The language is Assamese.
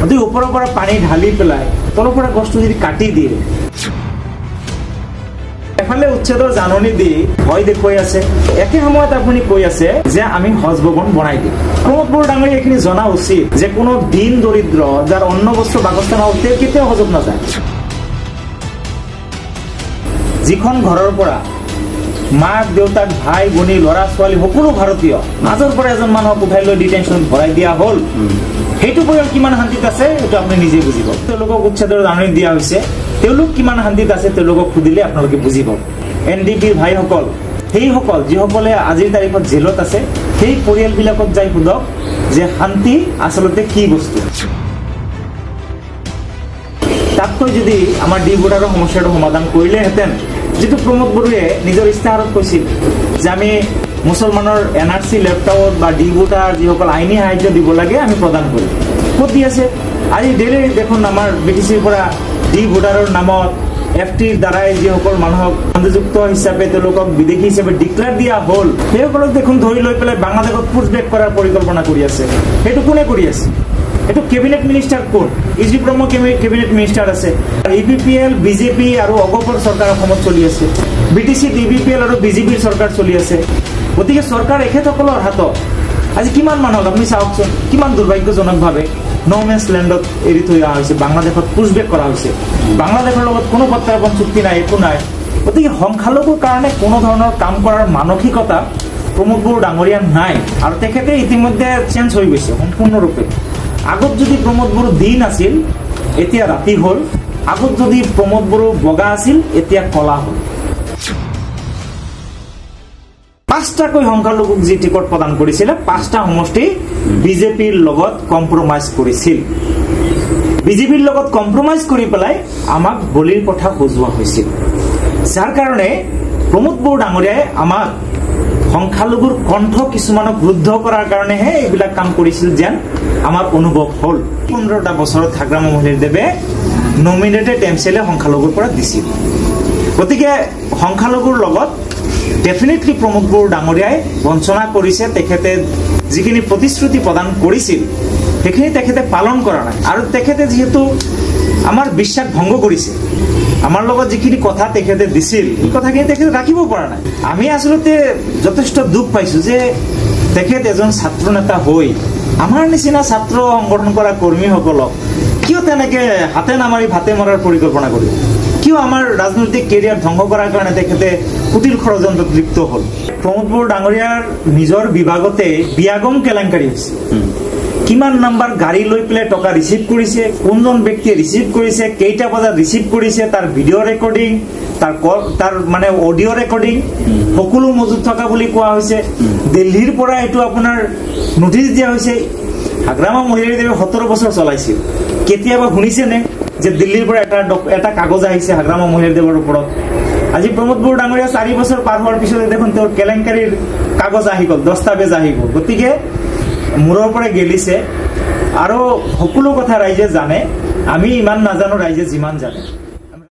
যদি ওপৰৰ পৰা পানী ঢালি পেলাই তলৰ পৰা গছটো যদি কাটি দিয়ে, এফালে উচ্ছেদৰ জাননী দি ভয় দেখুৱাই আছে, একে সময়ত আপুনি কৈ আছে যে আমি হজ ভৱন বনাই দিম। প্ৰমোদ বড়ো ডাঙৰীয়া এইখিনি জনা উচিত যে কোনো দিন দৰিদ্ৰ যাৰ অন্ন বস্ত্ৰ বাসস্থান হওক তেওঁ কেতিয়াও হজত নাযায়। যিখন ঘৰৰ পৰা মাক দেউতাক ভাই ভনী ল'ৰা ছোৱালী সকলো ভাৰতীয় মাজৰ পৰা এজন মানুহক উঠাই লৈ ডিটেনশ্যন ভৰাই দিয়া হ'ল, সেইটো পৰিয়াল কিমান শান্তিত আছে সেইটো আপুনি নিজে বুজিব। তেওঁলোকক উচ্ছেদৰ জাননী দিয়া হৈছে, তেওঁলোক কিমান শান্তিত আছে তেওঁলোকক সুধিলে আপোনালোকে বুজিব। NDPৰ ভাইসকল, সেইসকল যিসকলে আজিৰ তাৰিখত জেলত আছে, সেই পৰিয়ালবিলাকক যাই সোধক যে শান্তি আচলতে কি বস্তু। তাতকৈ যদি আমাৰ ডি বৰ্ডাৰৰ সমস্যাটো সমাধান কৰিলেহেঁতেন, যিটো প্ৰমোদ বড়োৱে নিজৰ ইস্তাহাৰত কৈছিল যে আমি মুছলমানৰ NRC লেপটপ বা ডি বৰ্ডাৰ যিসকল আইনী সাহায্য দিব লাগে আমি প্ৰদান কৰিম, ক'ত দি আছে? আজি ডেইলি দেখোন আমাৰ BTCৰ পৰা ডি বৰ্ডাৰৰ নামত FTৰ দ্বাৰাই যিসকল মানুহক সংযুক্ত হিচাপে তেওঁলোকক বিদেশী হিচাপে ডিক্লেয়াৰ দিয়া হ'ল, সেইসকলক দেখোন ধৰি লৈ পেলাই বাংলাদেশত পুছবেক কৰাৰ পৰিকল্পনা কৰি আছে। সেইটো কোনে কৰি আছে? এইটো কেবিনেট মিনিষ্টাৰ কোন? ইজি ব্ৰহ্ম কেবিনেট মিনিষ্টাৰ আছে। EPPL BJP আৰু অগপৰ চৰকাৰ অসমত চলি আছে, BTC DBPL আৰু BJPৰ চৰকাৰ চলি আছে। গতিকে চৰকাৰ এখেতসকলৰ হাতত আজি কিমান মানুহক আপুনি চাওকচোন, কিমান দুৰ্ভাগ্যজনকভাৱে ন'মেন্স লেণ্ডত এৰি থৈ অহা হৈছে, বাংলাদেশত পুছবেক কৰা হৈছে। বাংলাদেশৰ লগত কোনো প্ৰত্যাৰ্পণ চুক্তি নাই, একো নাই। গতিকে সংখ্যালঘুৰ কাৰণে কোনো ধৰণৰ কাম কৰাৰ মানসিকতা প্ৰমোদ বড়ো ডাঙৰীয়া নাই, আৰু তেখেতে ইতিমধ্যে চেঞ্জ হৈ গৈছে সম্পূৰ্ণৰূপে। আগত যদি প্ৰমোদ বড়ো দিন আছিল, এতিয়া ৰাতি হ'ল। আগত যদি প্ৰমোদ বড়ো বগা আছিল, এতিয়া কলা হ'ল। 5টাকৈ সংখ্যালঘুক যি টিকট প্ৰদান কৰিছিলে, 5টা সমষ্টি বিজেপিৰ লগত কম্প্ৰমাইজ কৰিছিল। বিজেপিৰ লগত কম্প্ৰমাইজ কৰি পেলাই আমাক বলিৰ পথা সজোৱা হৈছিল, যাৰ কাৰণে প্ৰমোদ বড়ো ডাঙৰীয়াই আমাক সংখ্যালঘুৰ কণ্ঠ কিছুমানক ৰুদ্ধ কৰাৰ কাৰণেহে এইবিলাক কাম কৰিছিল যেন আমাৰ অনুভৱ হ'ল। 15টা বছৰত হাগ্ৰাম মহিলাদেৱে নমিনেটেড MCLA সংখ্যালঘুৰ পৰা দিছিল। গতিকে সংখ্যালঘুৰ লগত ডেফিনেটলি প্ৰমোদ বড়ো ডাঙৰীয়াই বঞ্চনা কৰিছে। তেখেতে যিখিনি প্ৰতিশ্ৰুতি প্ৰদান কৰিছিল সেইখিনি তেখেতে পালন কৰা নাই, আৰু তেখেতে যিহেতু আমাৰ বিশ্বাস ভংগ কৰিছে। আমাৰ লগত যিখিনি কথা তেখেতে দিছিল সেই কথাখিনি তেখেতে ৰাখিব পৰা নাই। আমি আচলতে যথেষ্ট দুখ পাইছো যে তেখেত এজন ছাত্ৰ নেতা হৈ আমাৰ নিচিনা ছাত্ৰ সংগঠন কৰা কৰ্মীসকলক কিয় তেনেকে হাতে নামাৰি ভাতে মৰাৰ পৰিকল্পনা কৰিল? কিয় আমাৰ ৰাজনৈতিক কেৰিয়াৰ ধ্বংস কৰাৰ কাৰণে তেখেতে কুটিল ষড়যন্ত্ৰত লিপ্ত হ'ল? প্ৰমোদ বড়ো ডাঙৰীয়াৰ নিজৰ বিভাগতে বিয়াগম কেলেংকাৰী হৈছে। কিমান নাম্বাৰ গাড়ী লৈ পেলাই টকা ৰিচিভ কৰিছে, কোনজন ব্যক্তিয়ে ৰিচিভ কৰিছে, কেইটা বজাত ৰিচিভ কৰিছে, তাৰ ভিডিঅ' ৰেকৰ্ডিং, তাৰ মানে অডিঅ' ৰেকৰ্ডিং সকলো মজুত থকা বুলি কোৱা হৈছে। দিল্লীৰ পৰা এইটো আপোনাৰ নটিচ দিয়া হৈছে। হাগ্ৰামা মহিলাদেৱে 17 বছৰ চলাইছিল। কেতিয়াবা শুনিছেনে যে দিল্লীৰ পৰা এটা কাগজ আহিছে হাগ্ৰামা মহিলাদেৱৰ ওপৰত? আজি প্ৰমোদ বড়ো ডাঙৰীয়া 4 বছৰ পাৰ হোৱাৰ পিছতে দেখোন তেওঁৰ কেলেংকাৰীৰ কাগজ আহি গ'ল, দস্তাবেজ আহি গ'ল। গতিকে মূৰৰ পৰা গেলিছে, আৰু সকলো কথা ৰাইজে জানে। আমি ইমান নাজানো, ৰাইজে যিমান জানে।